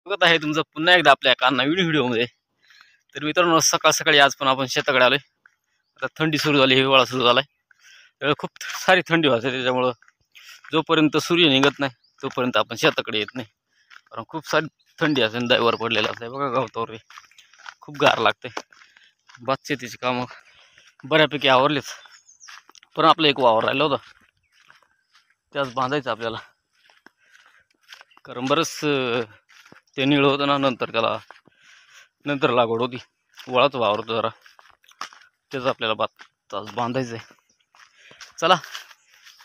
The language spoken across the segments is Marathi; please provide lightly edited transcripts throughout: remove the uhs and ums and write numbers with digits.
बघत आहे तुमचं पुन्हा एकदा आपल्या एका नवीन व्हिडिओमध्ये। तर मित्रांनो, सकाळ सकाळी आज पण आपण शेताकडे आलोय। आता थंडी सुरू झाली, हिवाळा सुरू झालाय, खूप सारी थंडी वाजते। त्याच्यामुळं जोपर्यंत सूर्य निघत नाही तोपर्यंत आपण शेताकडे येत नाही, कारण खूप सारी थंडी असते, दाईवर पडलेला असते बघा गवतावर, खूप गार लागते। भात शेतीची कामं बऱ्यापैकी आवरलीच, पण आपलं एक वावर राहिलं होतं, त्याच बांधायचं आपल्याला, कारण बरंच ते निळ होतं ना, नंतर लागवड होती, वळाच वावर होतं जरा, त्याच आपल्याला भात बांधायचंय। चला,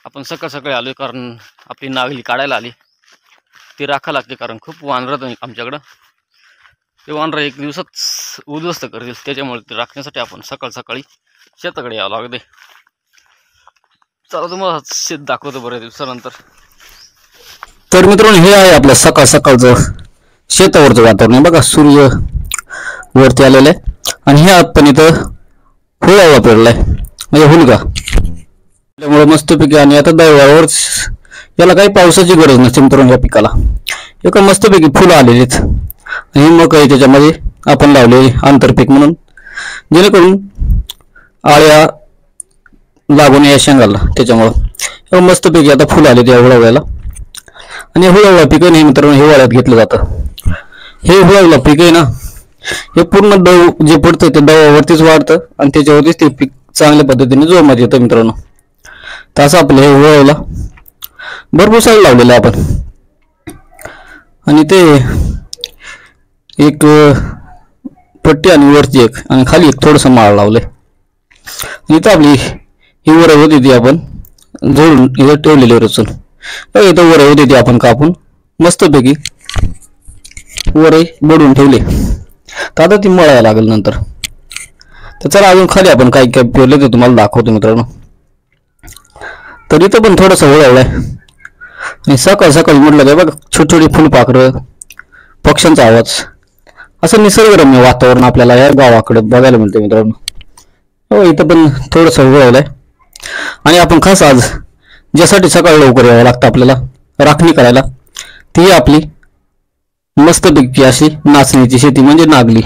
आपण सकाळ सकाळी आलोय, कारण आपली नागली काढायला आली, ती राखा लागते, कारण खूप वानरं आमच्याकडं, ते वानरं एक दिवसात उद्ध्वस्त करतील, त्याच्यामुळे ते राखण्यासाठी आपण सकाळ सकाळी शेताकडे यावं लागते। चला, तुम्हाला शेत दाखवतो बऱ्याच दिवसानंतर। तर मित्रांनो, हे आहे आपलं सकाळ सकाळचं शेतावरचं वातावरण बघा, सूर्य वरती आलेला आहे आणि हे आपण इथं हुळा वापरलाय, म्हणजे हुलगा, त्यामुळे मस्तपैकी। आणि आता दैवावर याला काही पावसाची गरज नसते मित्रांनो, या पिकाला एका मस्तपैकी फुलं आलेली आहेत, आणि मग काही त्याच्यामध्ये आपण लावले आंतरपीक म्हणून, जेणेकरून आळ्या लागून या शेंगाला, त्याच्यामुळं मस्तपैकी आता फुलं आले त्या हुळाव्याला। आणि हुळावला पीक नाही मित्रांनो, हिवाळ्यात घेतलं जातं। हे हुळावला पीक आहे ना, हे पूर्ण दव जे पडतं ते दवावरतीच वाढतं, आणि त्याच्यावरतीच ते पीक चांगल्या पद्धतीने जोमात येतं मित्रांनो। तसं आपलं हे हुळावला भरपूर सारं लावलेलं आहे आपण, आणि ते एक पट्टी आणि वरती एक आणि खाली एक थोडंसं माळ लावलंय। इथं आपली ही वरई होती ती आपण जोडून इथं ठेवलेली रचून, इथं वरई होती ती आपण कापून मस्तपैकी वरई बडून ठेवली, तर आता ती मळायला लागेल नंतर। तर चला, अजून खाली आपण काय काय पेरले ते तुम्हाला दाखवतो मित्रांनो। तर इथं पण थोडंसं हुळावलाय, आणि सकाळ सकाळी म्हटलं काय बघा, छोटी छोटी फुलपाखरं, पक्ष्यांचा आवाज, असं निसर्गरम्य वातावरण आपल्याला या गावाकडे बघायला मिळते मित्रांनो। हो, इथं पण थोडंसं हुळावलंय, आणि आपण खास आज ज्यासाठी सकाळ लवकर यावं लागतं आपल्याला राखणी करायला, ती आपली मस्तपैकी अशी नाचणीची शेती म्हणजे नागली।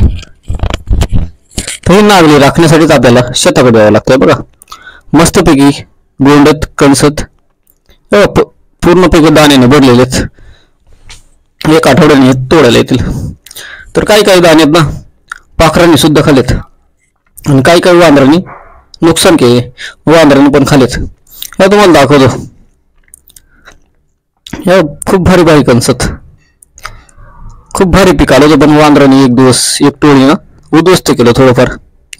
तर ही नागली राखण्यासाठीच आपल्याला शेताकडे यावं लागतंय बघा, मस्तपैकी गोंडत कणसत पूर्णपैकी दाण्याने भरलेलेच, एक आठवड्याने तोडायला येतील। तर काही काही दाणे ना पाखरांनी सुद्धा खाल्लेत, आणि काही काही वांदरांनी नुकसान केले, वांदरांनी पण खाल्लेत। हे तुम्हाला दाखवतो, हे खूप भारी भारी कणसत, खूप भारी पीक आलं होतं, पण वांदरांनी एक दिवस एक टोळी ना उद्ध्वस्त केलं थोडंफार,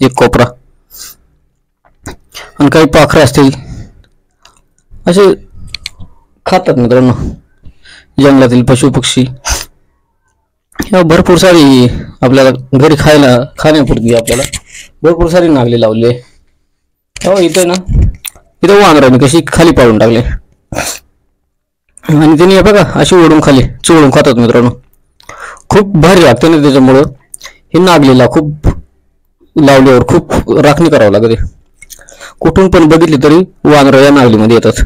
एक कोपरा। आणि काही पाखरं असतील असे खातात मित्रांनो, जंगलातील पशु पक्षी, भरपूर सारी आपल्याला घरी खाण्यापुरती आपल्याला भरपूर सारी नागली लावली आहे। हो, इथं ना, इथं वानरांनी कशी खाली पाडून टाकले, आणि त्यांनी बघा अशी ओढून खाली चोळून खातात मित्रांनो, खूप भारी लागते ना। त्याच्यामुळं हे नागलीला खूप लावल्यावर खूप राखणी करावं लागते, कुठून पण बघितली तरी वानरं या नागलीमध्ये येतात।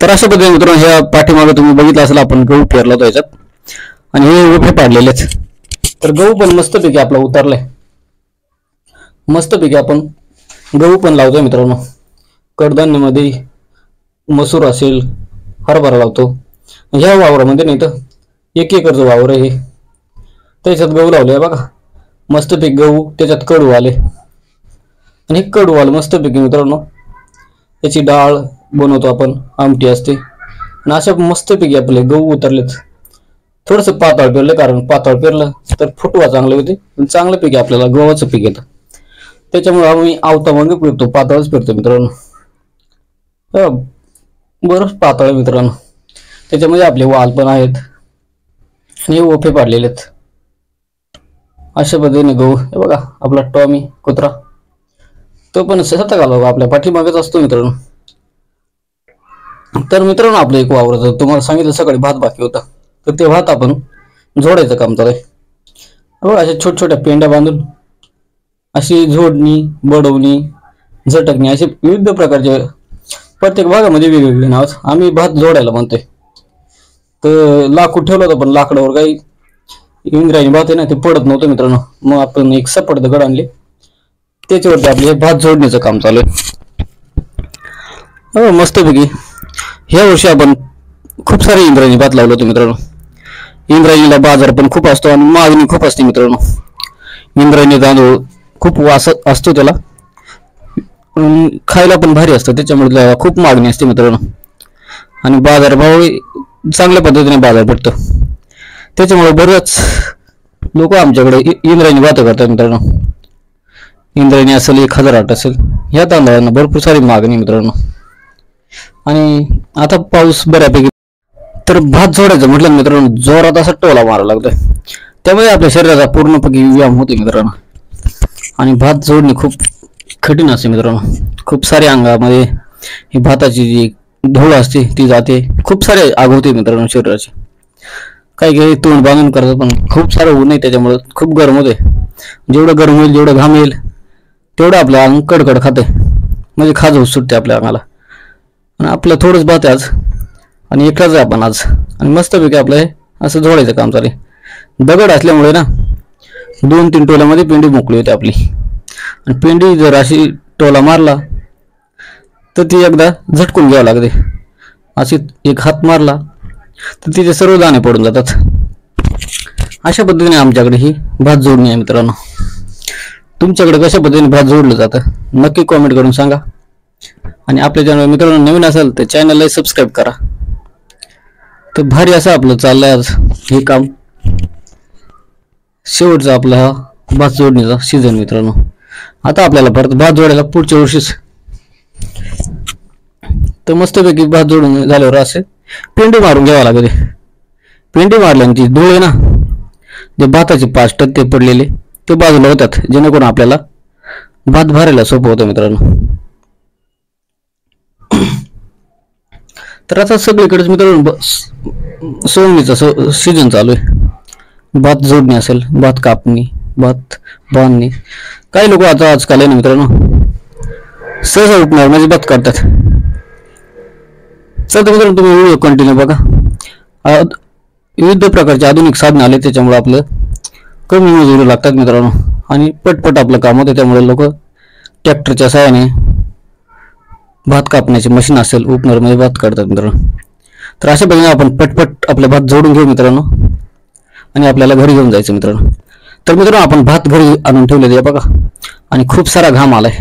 तर अशा पद्धतीने मित्रांनो, ह्या पाठीमागे तुम्ही बघितलं असेल आपण गहू पेरला होता याच्यात, आणि हे उभे पाडलेलेच। तर गहू पण मस्तपैकी आपला उतरलाय, मस्तपैकी आपण गहू पण लावतोय मित्रांनो। कडधान्यामध्ये मसूर असेल, हरभरा लावतो, ह्या वावरामध्ये नाही तर 1 एकरचं वावर आहे, त्याच्यात गहू लावले बघा, मस्तपैकी गहू, त्याच्यात कडू आले, आणि कडू आलं मस्तपैकी मित्रांनो, त्याची डाळ बनवतो आपण, आमटी असते, आणि अशा मस्तपैकी आपले गहू उतरलेत। थोडंसं पातळ पेरलं, कारण पातळ पेरलं तर फुटवा चांगले होते, चांगलं पीक आपल्याला गव्हाचं पीक येतं, त्याच्यामुळे आम्ही आवता मग पेरतो, पातळच पेरतो मित्रांनो। बरं पातळ मित्रांनो, त्याच्यामध्ये आपले वाल पण आहेत, आणि ओफे पाडलेले आहेत। अशा पद्धतीने गहू, हे बघा आपला टॉमी कुत्रा, तो पण शेतात घालवा आपल्या पाठीमागेच असतो मित्रांनो। तर मित्रांनो, आपलं एक वावर तुम्हाला सांगितलं सकाळी भात बाकी होता, तर ते भात आपण जोडायचं काम चालू आहे। अशा छोट्या छोट्या पेंड्या बांधून अशी जोडणी, बडवणी, झटकणी, असे विविध प्रकारचे प्रत्येक भागामध्ये वेगवेगळे नाव, आम्ही भात जोडायला म्हणतोय। तर लाकूड ठेवलं होतं, पण लाकडावर काही इंद्रायणी भात आहे ना ते पडत नव्हतं मित्रांनो. मग आपण एक सपाट दगड आणले, त्याच्यावरती आपले भात जोडण्याचं काम चालू आहे. हो मस्तपैकी ह्या वर्षी आपण खूप सारे इंद्रायणी भात लावलं होतं मित्रांनो. इंद्रायणीला बाजार पण खूप असतो आणि मागणी खूप असते मित्रांनो. इंद्रायणी तांदूळ खूप वास असतो त्याला, खायला पण भारी असतं, त्याच्यामुळे त्याला खूप मागणी असते मित्रांनो. आणि बाजारभाव चांगल्या पद्धतीने बाजार भेटतो, त्याच्यामुळे बरेच लोक आमच्याकडे इंद्रायणी भात करतात मित्रांनो. इंद्रायणी असेल 1008 असेल, ह्या तांदळांना भरपूर सारी मागणी मित्रांनो. आणि आता पाऊस बऱ्यापैकी, तर भात जोडायचं म्हटलं मित्रांनो जोरात असा टोला मारावा लागतोय, त्यामुळे आपल्या शरीराचा पूर्णपणे व्यायाम होतो मित्रांनो. आणि भात जोडणे खूप कठीण असते मित्रांनो. खूप सारे अंगामध्ये ही भाताची जी धूळ असते ती जाते, खूप सारे आग होते मित्रांनो शरीराचे. काही काही तोंड बांधून करतात, पण खूप सारं ऊन आहे त्याच्यामुळे खूप गरम होते. जेवढं गरम होईल जेवढं घाम येईल तेवढं आपलं अंग कडकड खाते, म्हणजे खाजवूस सुटते आपल्या अंगाला. आणि आपलं थोडंच भात आहे आज आणि एकटाच आहे आपण आज, आणि मस्तपैकी आपलं हे असं जोडायचं काम चालेल. दगड असल्यामुळे ना 2-3 टोल्यामध्ये पेंडी मोकळी होते आपली. आणि पेंडी जर अशी टोला मारला तर ती एकदा झटकून घ्यावं लागते. अशी एक हात मारला तर तिचे सर्व दाणे पडून जातात. अशा पद्धतीने आमच्याकडे ही भात जोडणी आहे मित्रांनो. तुमच्याकडे कशा पद्धतीने भात जोडलं जातं नक्की कॉमेंट करून सांगा. आणि आपल्या चॅनल मित्रांनो नवीन असेल तर चॅनलला सबस्क्राईब करा. तर भारी असं आपलं चाललंय आज हे काम. शेवटचा आपला हा भात जोडणीचा सीझन मित्रांनो. आता आपल्याला परत भात जोडायला पुढच्या वर्षीच. तर मस्तपैकी भात जोडून झाल्यावर असे पेंडी मारून घ्यावा लागते. पेंडी मारल्याने ती धूळ आहे ना, जे भाताचे 5% पडलेले ते बाजूला होतात, जेणेकरून आपल्याला भात भरायला सोपं होतं मित्रांनो. तर आता सगळीकडेच मित्रांनो सोंगणीचा सीझन चालू आहे. भात जोडणी असेल, भात कापणी, भात बांधणी. काही लोक आता आजकाल आहे ना मित्रांनो सहसा उठणार म्हणजे भात काढतात. चला मित्रांनो तुम्ही व्हिडिओ कंटिन्यू बघा. विविध प्रकारचे आधुनिक साधन आले, त्याच्यामुळे आपलं कमी मजुरी लागतात मित्रांनो आणि पटपट आपलं काम होतं. त्यामुळे लोक ट्रॅक्टरच्या सहाय्याने भात कापण्याचे मशीन असेल ओपनर मध्ये भात काढतात मित्रांनो. तर अशा पद्धतीने आपण पटपट आपले भात जोडून घेऊ मित्रांनो आणि आपल्याला घरी घेऊन जायचं मित्रांनो. तर मित्रांनो आपण भात घरी आणून ठेवलेले आहे बघा, आणि खूप सारा घाम आलाय.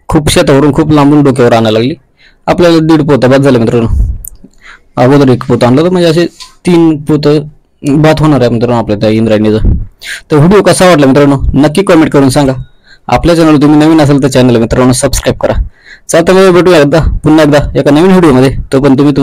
खूप शेतावरून खूप लांबून डोक्यावर आणायला लागली. आपल्याला 1.5 पोता भात झाला मित्रांनो. अगोदर 1 पोत आणलं तर म्हणजे असे 3 पोत भात होणार आहे मित्रांनो आपल्या त्या इंद्रायणीचा. तर व्हिडिओ कसा वाटला मित्रांनो नक्की कमेंट करून सांगा. आपल्या चॅनल तुम्ही नवीन असाल तर चॅनल मित्रांनो सबस्क्राईब करा. चालतं भेटूया पुन्हा एकदा एका नवीन व्हिडिओमध्ये. तो पण तुम्ही